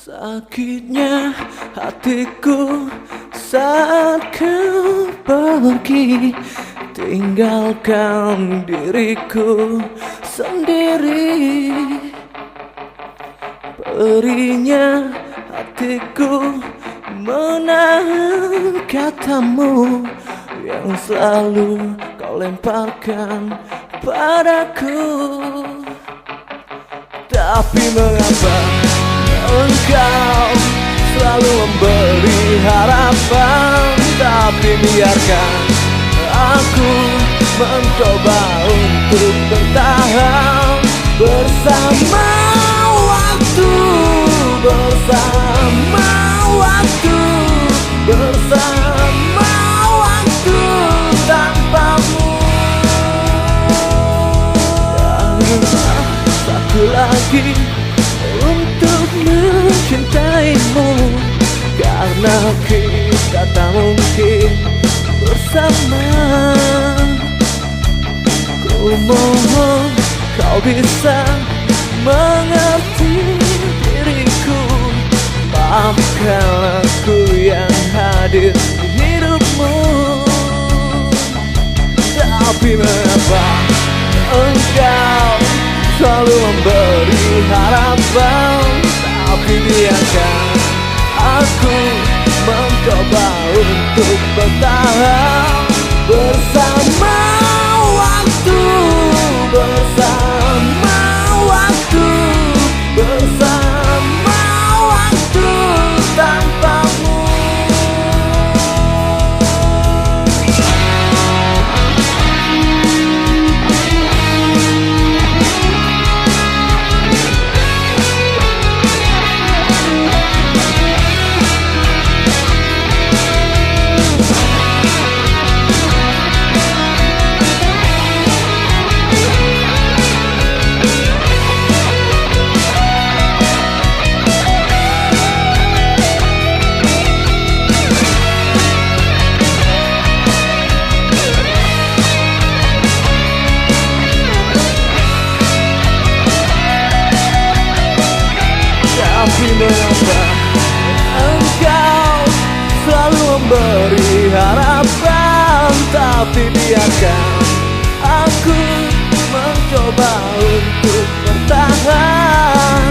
Sakitnya hatiku saat kau pergi, tinggalkan diriku sendiri. Perihnya hatiku menahan katamu yang selalu kau lemparkan padaku. Tapi mengapa engkau selalu memberi harapan, tapi biarkan aku mencoba untuk bertahan bersama waktu, bersama waktu, bersama waktu tanpamu. Jangan satu lagi untuk mencintaimu, karena kita tak mungkin bersama. Ku mohon kau bisa mengerti diriku, maafkan aku yang hadir di hidupmu. Tapi mengapa engkau selalu memberi harapan, tapi biarkan aku mencoba untuk bertahan bersama waktu, bersama waktu, bersama waktu tanpamu. Tapi mengapa engkau selalu memberi harapan, tapi biarkan aku mencoba untuk bertahan